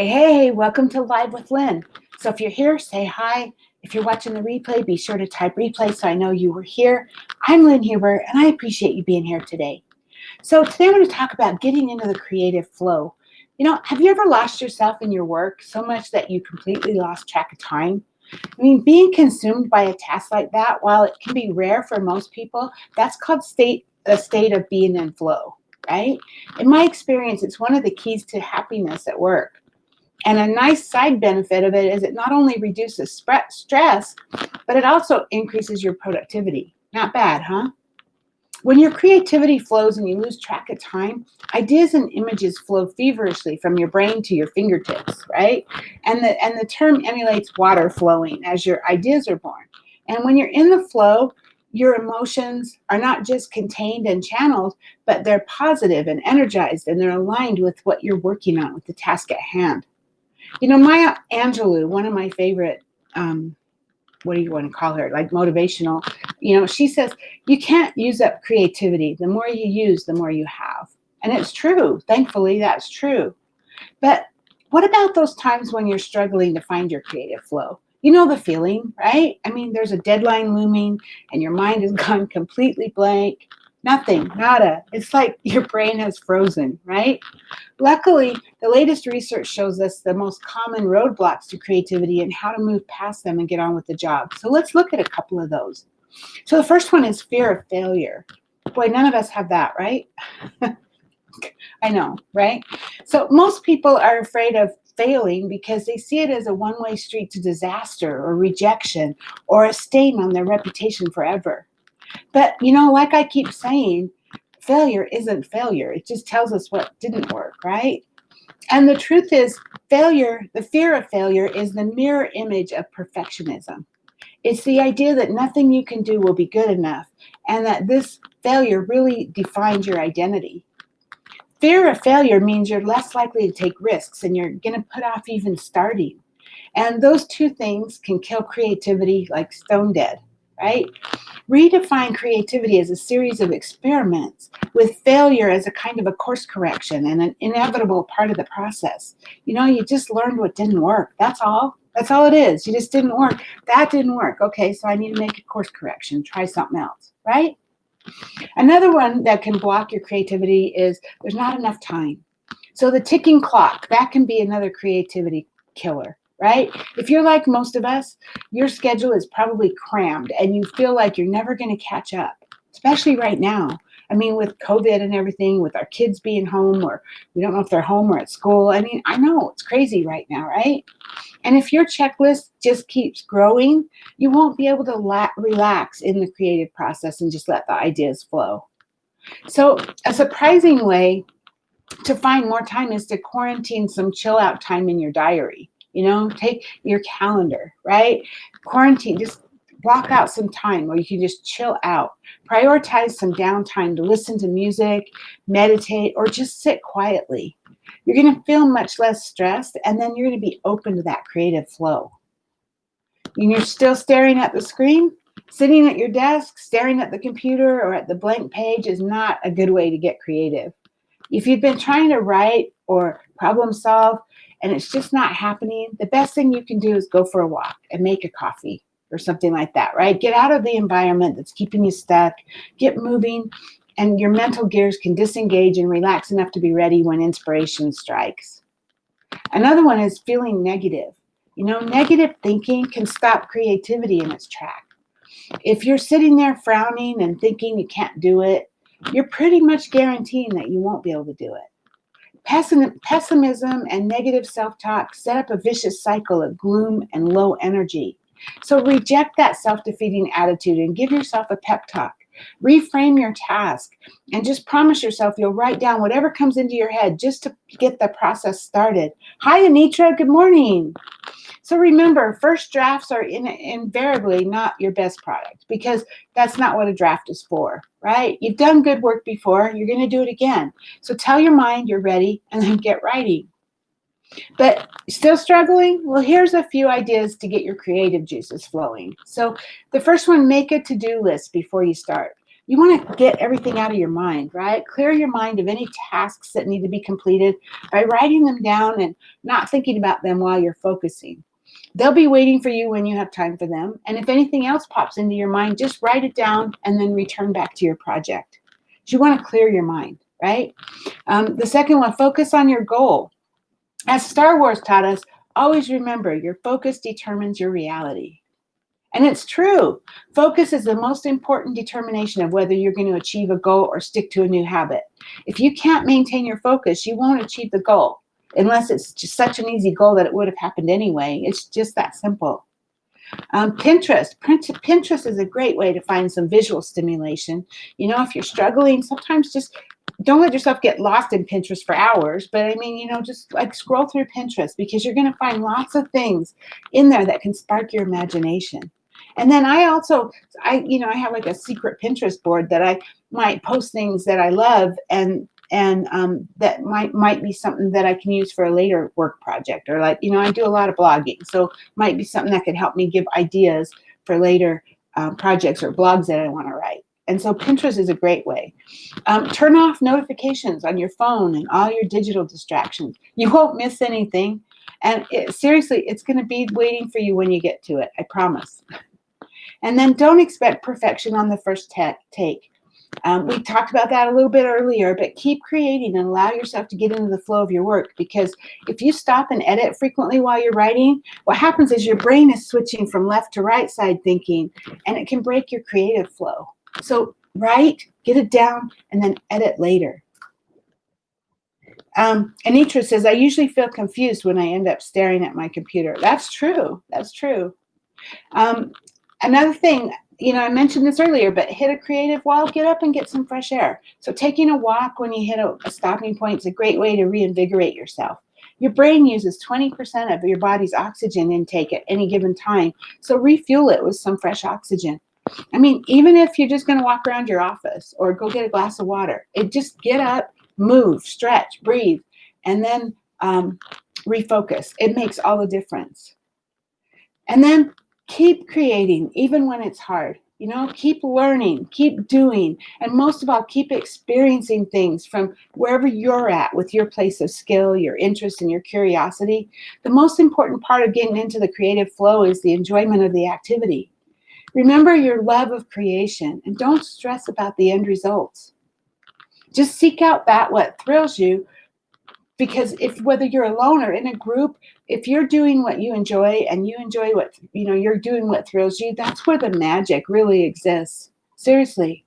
Hey, welcome to Live with Lynn. So if you're here, say hi. If you're watching the replay, be sure to type replay so I know you were here. I'm Lynn Huber, and I appreciate you being here today. So today I'm going to talk about getting into the creative flow. Have you ever lost yourself in your work so much that you completely lost track of time? I mean, being consumed by a task like that, while it can be rare for most people, that's called a state of being in flow, right? In my experience, it's one of the keys to happiness at work. And a nice side benefit of it is it not only reduces stress, but it also increases your productivity. Not bad, huh? When your creativity flows and you lose track of time, ideas and images flow feverishly from your brain to your fingertips, right? And the term emulates water flowing as your ideas are born. And when you're in the flow, your emotions are not just contained and channeled, but they're positive and energized, and they're aligned with what you're working on, with the task at hand. Maya Angelou, one of my favorite, what do you want to call her? Like motivational, she says, you can't use up creativity. The more you use, the more you have. And it's true. Thankfully, that's true. But what about those times when you're struggling to find your creative flow? You know the feeling, right? I mean, there's a deadline looming and your mind has gone completely blank. Nothing, nada. It's like your brain has frozen, right? Luckily, the latest research shows us the most common roadblocks to creativity and how to move past them and get on with the job. So let's look at a couple of those. So the first one is fear of failure. Boy, none of us have that, right? I know, right? So most people are afraid of failing because they see it as a one-way street to disaster or rejection or a stain on their reputation forever. But, like I keep saying, failure isn't failure. It just tells us what didn't work, right? And the truth is, the fear of failure is the mirror image of perfectionism. It's the idea that nothing you can do will be good enough and that this failure really defines your identity. Fear of failure means you're less likely to take risks and you're going to put off even starting. And those two things can kill creativity like stone dead, right? Redefine creativity as a series of experiments with failure as a kind of a course correction and an inevitable part of the process. You just learned what didn't work. That's all. That's all it is. You just didn't work. That didn't work. Okay, so I need to make a course correction. Try something else, right? Another one that can block your creativity is there's not enough time. So the ticking clock, that can be another creativity killer, right? If you're like most of us, your schedule is probably crammed and you feel like you're never going to catch up, especially right now. I mean, with COVID and everything, with our kids being home, or we don't know if they're home or at school. I mean, I know it's crazy right now, right? And if your checklist just keeps growing, you won't be able to relax in the creative process and just let the ideas flow. So a surprising way to find more time is to quarantine some chill out time in your diary. Take your calendar, right? Quarantine, just block out some time where you can just chill out. Prioritize some downtime to listen to music, meditate, or just sit quietly. You're going to feel much less stressed, and then you're going to be open to that creative flow. And you're still staring at the screen, sitting at your desk, staring at the computer or at the blank page is not a good way to get creative. If you've been trying to write or problem solve and it's just not happening, the best thing you can do is go for a walk and make a coffee or something like that, right? Get out of the environment that's keeping you stuck, get moving, and your mental gears can disengage and relax enough to be ready when inspiration strikes. Another one is feeling negative. Negative thinking can stop creativity in its track. If you're sitting there frowning and thinking you can't do it, you're pretty much guaranteeing that you won't be able to do it. Pessimism and negative self-talk set up a vicious cycle of gloom and low energy. So reject that self-defeating attitude and give yourself a pep talk. Reframe your task and just promise yourself you'll write down whatever comes into your head just to get the process started. Hi, Anitra. Good morning. So remember, first drafts are invariably not your best product because that's not what a draft is for, right? You've done good work before. You're going to do it again. So tell your mind you're ready and then get writing. But still struggling? Well, here's a few ideas to get your creative juices flowing. So the first one, make a to-do list before you start. you want to get everything out of your mind, right? Clear your mind of any tasks that need to be completed by writing them down and not thinking about them while you're focusing. They'll be waiting for you when you have time for them. And if anything else pops into your mind, just write it down and then return back to your project. So you want to clear your mind, right? The second one, focus on your goal. As Star Wars taught us, always remember your focus determines your reality. And it's true. Focus is the most important determination of whether you're going to achieve a goal or stick to a new habit. If you can't maintain your focus, you won't achieve the goal, unless it's just such an easy goal that it would have happened anyway. It's just that simple. Pinterest is a great way to find some visual stimulation. You know, if you're struggling, sometimes just don't let yourself get lost in Pinterest for hours. But I mean, you know, just like scroll through Pinterest, because you're going to find lots of things in there that can spark your imagination. And then I have like a secret Pinterest board that I might post things that I love, and that might be something that I can use for a later work project, or like, you know, I do a lot of blogging, so might be something that could help me give ideas for later projects or blogs that I want to write. And so Pinterest is a great way. Turn off notifications on your phone and all your digital distractions. You won't miss anything. And seriously, it's going to be waiting for you when you get to it. I promise. And then don't expect perfection on the first take. We talked about that a little bit earlier, but keep creating and allow yourself to get into the flow of your work, because if you stop and edit frequently while you're writing, what happens is your brain is switching from left to right side thinking, and it can break your creative flow. So write, get it down, and then edit later. Anitra says, I usually feel confused when I end up staring at my computer. That's true. That's true. Another thing, you know, I mentioned this earlier, but hit a creative wall, get up and get some fresh air. So taking a walk when you hit a stopping point is a great way to reinvigorate yourself. Your brain uses 20% of your body's oxygen intake at any given time, so refuel it with some fresh oxygen. I mean, even if you're just going to walk around your office or go get a glass of water, just get up, move, stretch, breathe, and then refocus. It makes all the difference. And then keep creating, even when it's hard. You know, keep learning, keep doing, and most of all, keep experiencing things from wherever you're at with your place of skill, your interest, and your curiosity. The most important part of getting into the creative flow is the enjoyment of the activity. Remember your love of creation, and don't stress about the end results. Just seek out what thrills you, because whether you're alone or in a group, if you're doing what you enjoy and you enjoy what, you know, you're doing what thrills you, that's where the magic really exists. Seriously,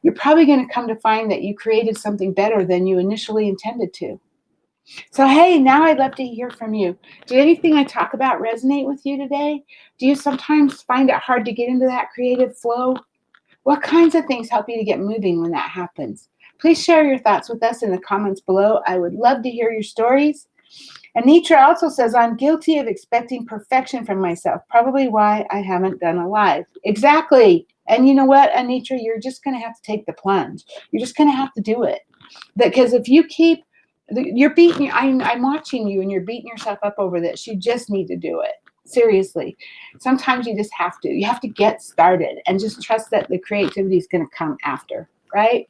you're probably going to come to find that you created something better than you initially intended to. So, hey, now I'd love to hear from you. Did anything I talk about resonate with you today? Do you sometimes find it hard to get into that creative flow? What kinds of things help you to get moving when that happens? Please share your thoughts with us in the comments below. I would love to hear your stories. Anitra also says, I'm guilty of expecting perfection from myself, probably why I haven't done a live. Exactly. And you know what, Anitra, you're just going to have to take the plunge. You're just going to have to do it. Because if you keep, I'm watching you and you're beating yourself up over this. You just need to do it. Seriously. Sometimes you just have to. You have to get started and just trust that the creativity is going to come after, right?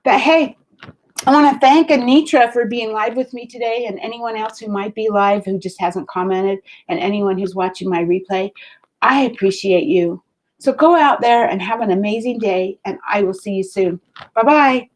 But hey, I want to thank Anitra for being live with me today, and anyone else who might be live who just hasn't commented, and anyone who's watching my replay. I appreciate you. So go out there and have an amazing day, and I will see you soon. Bye-bye.